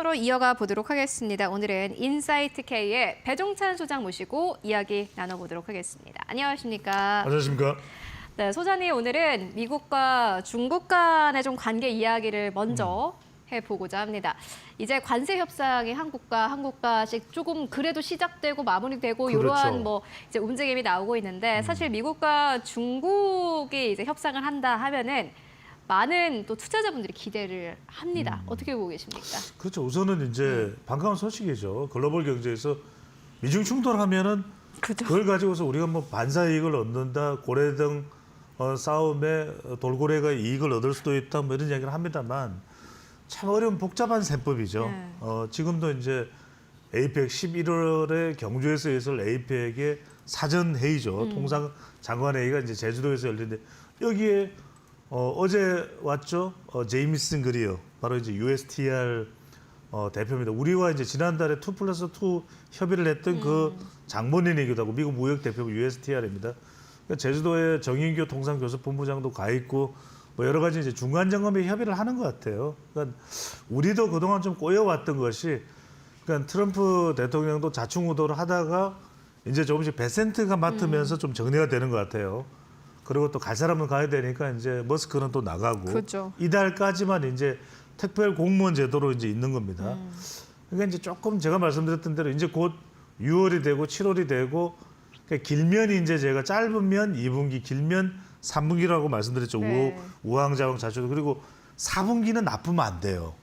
토로 이어가 보도록 하겠습니다. 오늘은 인사이트 K의 배종찬 소장 모시고 이야기 나눠보도록 하겠습니다. 안녕하십니까? 안녕하십니까? 네, 소장님 오늘은 미국과 중국 간의 좀 관계 이야기를 먼저 해보고자 합니다. 이제 관세 협상이 한국과씩 조금 그래도 시작되고 마무리되고 그렇죠. 이러한 뭐 이제 움직임이 나오고 있는데 사실 미국과 중국이 이제 협상을 한다 하면은 많은 또 투자자분들이 기대를 합니다. 어떻게 보고 계십니까? 그렇죠. 우선은 이제 반가운 소식이죠. 글로벌 경제에서 미중 충돌하면은 그죠. 그걸 가지고서 우리가 뭐 반사 이익을 얻는다, 고래등 싸움에 돌고래가 이익을 얻을 수도 있다, 뭐 이런 이야기를 합니다만 참 어려운 복잡한 셈법이죠. 네. 지금도 이제 에이펙 11월에 경주에서 있을 에이펙의 사전 회의죠. 통상 장관 회의가 이제 제주도에서 열리는데 여기에 어제 왔죠. 제이미슨 그리어 바로 이제 USTR 대표입니다. 우리와 이제 지난달에 2+2 협의를 했던 그 장본인이기도 하고 미국 무역 대표부 USTR입니다. 그러니까 제주도에 정인교 통상교섭본부장도 가 있고 뭐 여러 가지 이제 중간 점검에 협의를 하는 것 같아요. 그러니까 우리도 그동안 좀 꼬여왔던 것이 그러니까 트럼프 대통령도 자충우도를 하다가 이제 조금씩 베센트가 맡으면서 좀 정리가 되는 것 같아요. 그리고 또 갈 사람은 가야 되니까 이제 머스크는 또 나가고 그렇죠. 이달까지만 이제 특별 공무원 제도로 이제 있는 겁니다. 그러니까 이제 조금 제가 말씀드렸던 대로 이제 곧 6월이 되고 7월이 되고 그러니까 길면 이제 제가 짧으면 2분기, 길면 3분기라고 말씀드렸죠. 네. 우왕좌왕 자초도 그리고 4분기는 나쁘면 안 돼요.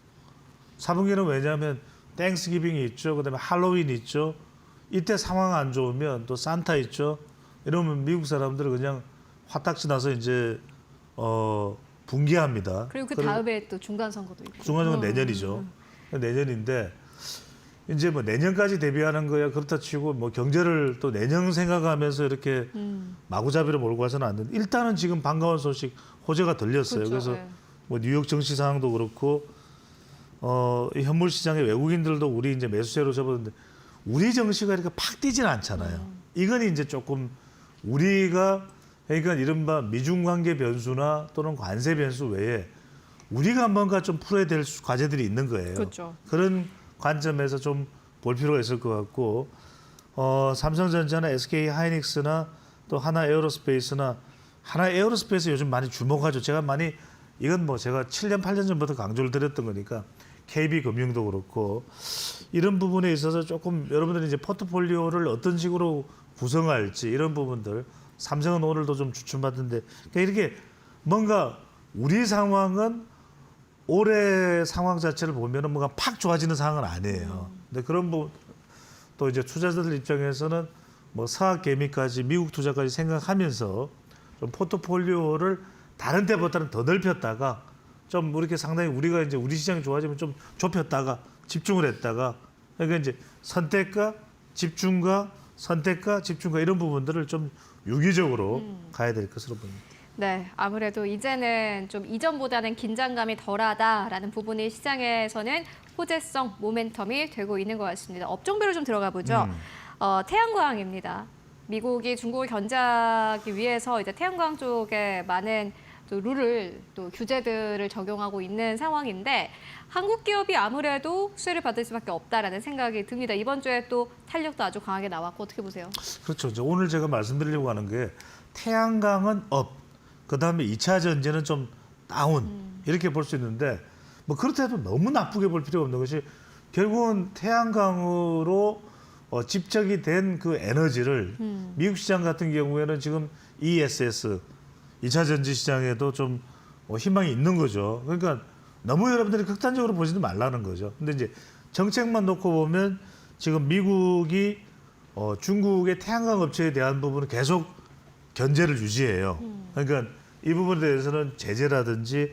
4분기는 왜냐하면 땡스기빙이 있죠. 그다음에 할로윈 있죠. 이때 상황 안 좋으면 또 산타 있죠. 이러면 미국 사람들은 그냥 화딱지 나서 이제 붕괴합니다. 그리고 그 다음에 또 중간 선거도 있고. 중간선거 내년이죠. 내년인데 이제 뭐 내년까지 대비하는 거야 그렇다 치고 뭐 경제를 또 내년 생각하면서 이렇게 마구잡이로 몰고 가서는 안 되는데 일단은 지금 반가운 소식 호재가 들렸어요. 그렇죠. 그래서 네. 뭐 뉴욕 정시 상황도 그렇고 이 현물 시장의 외국인들도 우리 이제 매수세로 접었는데 우리 정시가 이렇게 팍 뛰지는 않잖아요. 이건 이제 조금 우리가 그러니까 이른바 미중 관계 변수나 또는 관세 변수 외에 우리가 뭔가 좀 풀어야 될 과제들이 있는 거예요. 그렇죠. 그런 관점에서 좀 볼 필요가 있을 것 같고 삼성전자나 SK 하이닉스나 또 하나 에어로스페이스나 하나 에어로스페이스 요즘 많이 주목하죠. 제가 많이 이건 뭐 제가 7년 8년 전부터 강조를 드렸던 거니까 KB금융도 그렇고 이런 부분에 있어서 조금 여러분들이 이제 포트폴리오를 어떤 식으로 구성할지 이런 부분들 삼성은 오늘도 좀 추천받는데 그러니까 이렇게 뭔가 우리 상황은 올해 상황 자체를 보면은 뭔가 팍 좋아지는 상황은 아니에요. 근데 그런 부분 또 이제 투자자들 입장에서는 뭐 서학 개미까지 미국 투자까지 생각하면서 좀 포트폴리오를 다른 때보다는 더 넓혔다가 좀 이렇게 상당히 우리가 이제 우리 시장이 좋아지면 좀 좁혔다가 집중을 했다가 그러니까 이제 선택과 집중과 선택과 집중과 이런 부분들을 좀 유기적으로 가야 될 것으로 봅니다. 네, 아무래도 이제는 좀 이전보다는 긴장감이 덜하다라는 부분이 시장에서는 호재성, 모멘텀이 되고 있는 것 같습니다. 업종별로 좀 들어가 보죠. 태양광입니다. 미국이 중국을 견제하기 위해서 이제 태양광 쪽에 많은 또 룰을 또 규제들을 적용하고 있는 상황인데 한국 기업이 아무래도 수혜를 받을 수밖에 없다라는 생각이 듭니다. 이번 주에 또 탄력도 아주 강하게 나왔고 어떻게 보세요? 그렇죠. 이제 오늘 제가 말씀드리려고 하는 게 태양광은 업, 그다음에 2차 전지는 좀 다운 이렇게 볼 수 있는데 뭐 그렇다고 너무 나쁘게 볼 필요가 없는 것이 결국은 태양광으로 집적이 된 그 에너지를 미국 시장 같은 경우에는 지금 ESS 2차 전지 시장에도 좀 희망이 있는 거죠. 그러니까 너무 여러분들이 극단적으로 보지는 말라는 거죠. 근데 이제 정책만 놓고 보면 지금 미국이 중국의 태양광 업체에 대한 부분은 계속 견제를 유지해요. 그러니까 이 부분에 대해서는 제재라든지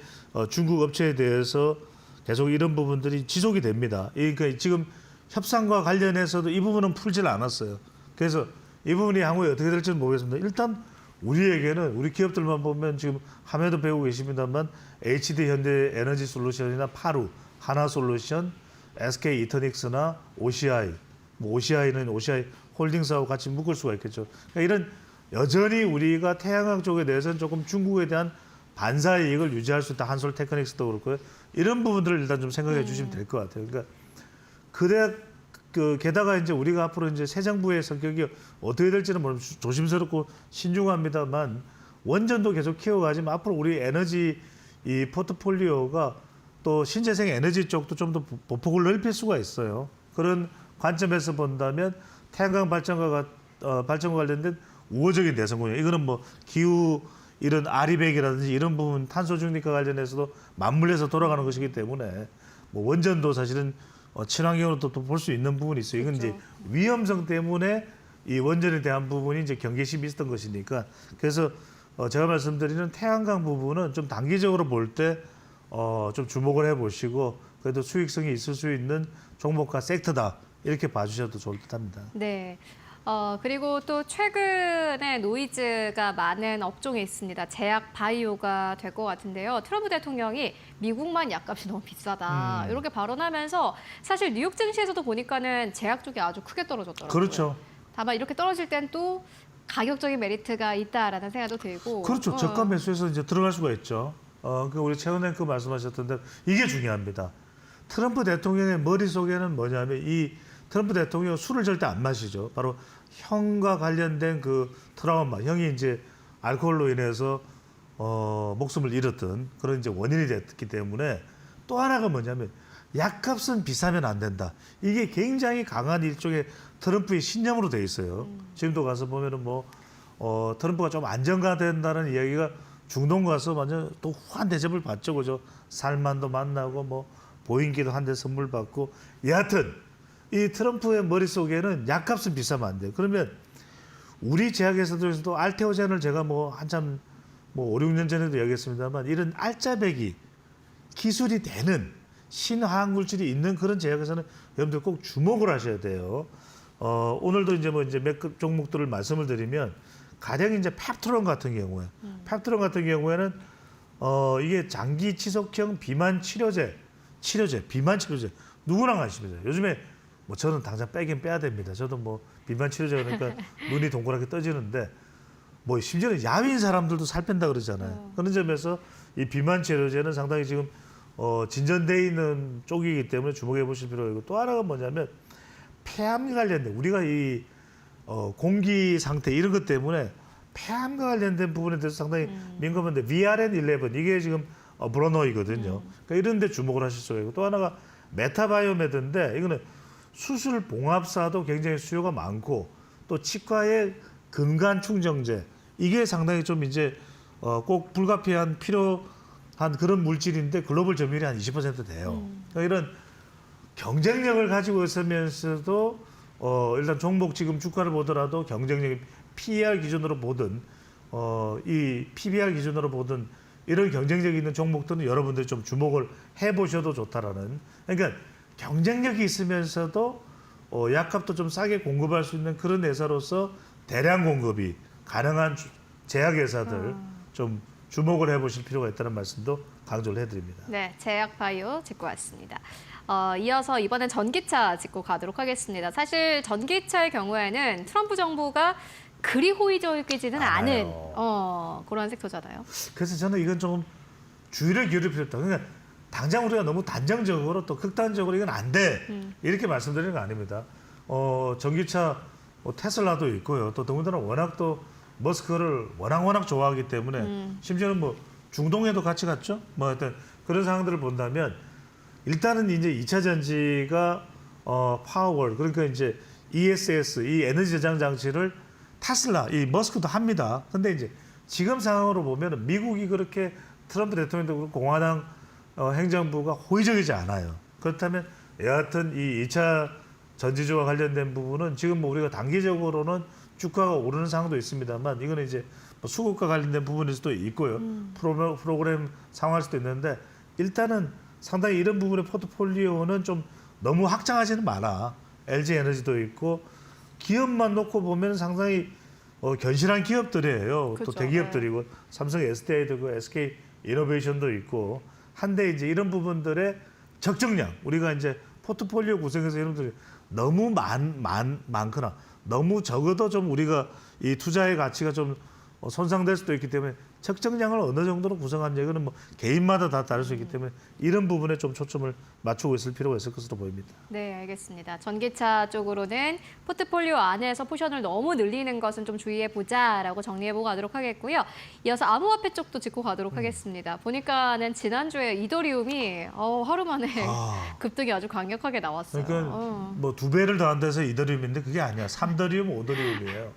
중국 업체에 대해서 계속 이런 부분들이 지속이 됩니다. 그러니까 지금 협상과 관련해서도 이 부분은 풀질 않았어요. 그래서 이 부분이 향후에 어떻게 될지는 모르겠습니다. 일단 우리에게는 우리 기업들만 보면 지금 화면도 배우고 계십니다만 HD 현대 에너지 솔루션이나 파루, 하나솔루션, SK 이터닉스나 OCI, 뭐 OCI는 OCI 홀딩스하고 같이 묶을 수가 있겠죠. 그러니까 이런 여전히 우리가 태양광 쪽에 대해서는 조금 중국에 대한 반사 이익을 유지할 수 있다. 한솔 테크닉스도 그렇고요. 이런 부분들을 일단 좀 생각해 주시면 될 것 같아요. 그러니까 게다가 이제 우리가 앞으로 이제 새 정부의 성격이 어떻게 될지는 모르면 조심스럽고 신중합니다만 원전도 계속 키워가지만 앞으로 우리 에너지 이 포트폴리오가 또 신재생 에너지 쪽도 좀 더 보폭을 넓힐 수가 있어요. 그런 관점에서 본다면 태양광 발전과 관련된 우호적인 대선 공약. 이거는 뭐 기후 이런 아리백이라든지 이런 부분 탄소 중립과 관련해서도 맞물려서 돌아가는 것이기 때문에 뭐 원전도 사실은 친환경으로 또 볼 수 있는 부분이 있어요. 이건 그렇죠. 이제 위험성 때문에 이 원전에 대한 부분이 이제 경계심이 있었던 것이니까 그래서 제가 말씀드리는 태양광 부분은 좀 단기적으로 볼 때 좀 주목을 해보시고 그래도 수익성이 있을 수 있는 종목과 섹터다 이렇게 봐주셔도 좋을 듯합니다. 네. 그리고 또 최근에 노이즈가 많은 업종이 있습니다. 제약 바이오가 될 것 같은데요. 트럼프 대통령이 미국만 약값이 너무 비싸다 이렇게 발언하면서 사실 뉴욕 증시에서도 보니까는 제약 쪽이 아주 크게 떨어졌더라고요. 그렇죠. 다만 이렇게 떨어질 땐 또 가격적인 메리트가 있다라는 생각도 들고. 그렇죠. 저가 매수해서 이제 들어갈 수가 있죠. 우리 최은행 그 말씀하셨던데 이게 중요합니다. 트럼프 대통령의 머릿속에는 뭐냐면 이 트럼프 대통령 술을 절대 안 마시죠. 바로 형과 관련된 그 트라우마, 형이 이제 알코올로 인해서 목숨을 잃었던 그런 이제 원인이 됐기 때문에 또 하나가 뭐냐면 약값은 비싸면 안 된다. 이게 굉장히 강한 일종의 트럼프의 신념으로 돼 있어요. 지금도 가서 보면은 뭐 트럼프가 좀 안정화된다는 이야기가 중동 가서 완전 또 후한 대접을 받죠, 그죠? 살만도 만나고 뭐 보잉기도 한 대 선물 받고 여하튼 이 트럼프의 머릿속에는 약값은 비싸면 안 돼요. 그러면 우리 제약회사들에서도 알테오젠을 제가 뭐 한참 뭐 5, 6년 전에도 얘기했습니다만 이런 알짜배기 기술이 되는 신화학 물질이 있는 그런 제약회사는 여러분들 꼭 주목을 하셔야 돼요. 오늘도 이제 뭐 이제 몇 종목들을 말씀을 드리면 가령 이제 펩트론 같은 경우에 펩트론 같은 경우에는 이게 장기 지속형 비만 치료제 비만 치료제 누구나 관심이죠. 요즘에 뭐 저는 당장 빼긴 빼야 됩니다. 저도 뭐 비만 치료제 그러니까 눈이 동그랗게 떠지는데 뭐 심지어는 야윈 사람들도 살 뺀다 그러잖아요. 그런 점에서 이 비만 치료제는 상당히 지금 진전돼 있는 쪽이기 때문에 주목해 보실 필요가 있고 또 하나가 뭐냐면 폐암 관련된 우리가 이 공기 상태 이런 것 때문에 폐암과 관련된 부분에 대해서 상당히 민감한데 VRN11 이게 지금 브로노이거든요. 그러니까 이런 데 주목을 하실 수가 있고 또 하나가 메타바이오메드인데 이거는 수술 봉합사도 굉장히 수요가 많고 또 치과의 근간 충정제 이게 상당히 좀 이제 꼭 불가피한 필요한 그런 물질인데 글로벌 점유율이 한 20% 돼요. 그러니까 이런 경쟁력을 가지고 있으면서도 일단 종목 지금 주가를 보더라도 경쟁력이 PER 기준으로 보든 이 PBR 기준으로 보든 이런 경쟁력이 있는 종목들은 여러분들이 좀 주목을 해보셔도 좋다라는 그러니까 경쟁력이 있으면서도 약값도 좀 싸게 공급할 수 있는 그런 회사로서 대량 공급이 가능한 제약회사들 좀 주목을 해보실 필요가 있다는 말씀도 강조를 해드립니다. 네, 제약 바이오 짚고 왔습니다. 이어서 이번엔 전기차 짚고 가도록 하겠습니다. 사실 전기차의 경우에는 트럼프 정부가 그리 호의적이지는 않은 그런 섹터잖아요. 그래서 저는 이건 좀 주의를 기울일 필요 있다. 그러니까 당장 우리가 너무 단정적으로 또 극단적으로 이건 안 돼. 이렇게 말씀드리는 거 아닙니다. 전기차 테슬라도 있고요. 또 더군다나 워낙 또 머스크를 워낙 좋아하기 때문에 심지어는 뭐 중동에도 같이 갔죠. 뭐 하여튼 그런 상황들을 본다면 일단은 이제 2차 전지가 파워월 그러니까 이제 ESS 이 에너지 저장 장치를 테슬라 이 머스크도 합니다. 근데 이제 지금 상황으로 보면 미국이 그렇게 트럼프 대통령도 그렇고 공화당 행정부가 호의적이지 않아요. 그렇다면 여하튼 이 2차 전지주와 관련된 부분은 지금 뭐 우리가 단기적으로는 주가가 오르는 상황도 있습니다만 이거는 이제 뭐 수급과 관련된 부분일 수도 있고요. 프로그램 상황일 수도 있는데 일단은 상당히 이런 부분의 포트폴리오는 좀 너무 확장하지는 마라. LG 에너지도 있고 기업만 놓고 보면 상당히 견실한 기업들이에요. 그렇죠. 또 대기업들이고 삼성 SDI도 있고 SK 이노베이션도 있고 한데 이제 이런 부분들의 적정량 우리가 이제 포트폴리오 구성에서 여러분들이 너무 많거나 너무 적어도 좀 우리가 이 투자의 가치가 좀 손상될 수도 있기 때문에 적정량을 어느 정도로 구성하는지 이거는 뭐 개인마다 다 다를 수 있기 때문에 이런 부분에 좀 초점을 맞추고 있을 필요가 있을 것으로 보입니다. 네, 알겠습니다. 전기차 쪽으로는 포트폴리오 안에서 포션을 너무 늘리는 것은 좀 주의해 보자라고 정리해보고 가도록 하겠고요. 이어서 암호화폐 쪽도 짚고 가도록 하겠습니다. 보니까는 지난주에 이더리움이 하루 만에 급등이 아주 강력하게 나왔어요. 그러니까 뭐 2배를 더한 데서 이더리움인데 그게 아니야. 3더리움, 5더리움이에요.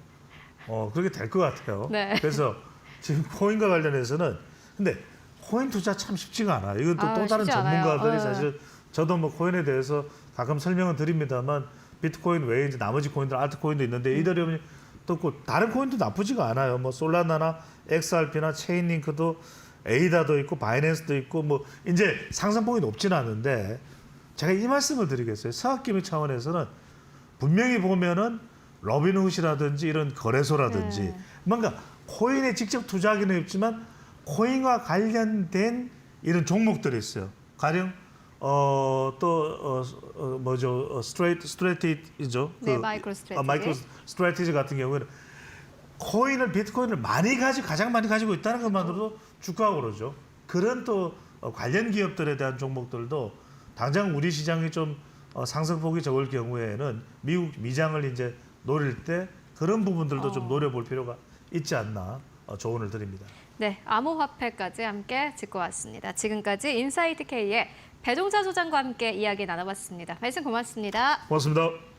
그렇게 될 것 같아요. 네. 그래서 지금 코인과 관련해서는 근데 코인 투자 참 쉽지가 않아요. 이건 또 다른 쉽지 전문가들이 않아요. 사실 저도 뭐 코인에 대해서 가끔 설명은 드립니다만 비트코인 외에 이제 나머지 코인들 알트코인도 있는데 이더리움이 또 다른 코인도 나쁘지가 않아요. 뭐 솔라나나 XRP나 체인링크도 에이다도 있고 바이낸스도 있고 뭐 이제 상승폭이 높지는 않은데 제가 이 말씀을 드리겠어요. 서학기미 차원에서는 분명히 보면은 로빈훗이라든지 이런 거래소라든지 뭔가 코인에 직접 투자하기는 없지만 코인과 관련된 이런 종목들이 있어요. 가령 스트레이티죠. 네, 마이크로 스트래티지. 마이크로 스트래티지 같은 경우에는 비트코인을 가장 많이 가지고 있다는 것만으로도 주가가 오르죠. 그런 또 관련 기업들에 대한 종목들도 당장 우리 시장이 좀 상승폭이 적을 경우에는 미국 미장을 이제 노릴 때 그런 부분들도 좀 노려볼 필요가 있지 않나 조언을 드립니다. 네, 암호화폐까지 함께 짚고 왔습니다. 지금까지 인사이트 K의 배종자 소장과 함께 이야기 나눠봤습니다. 말씀 고맙습니다. 고맙습니다.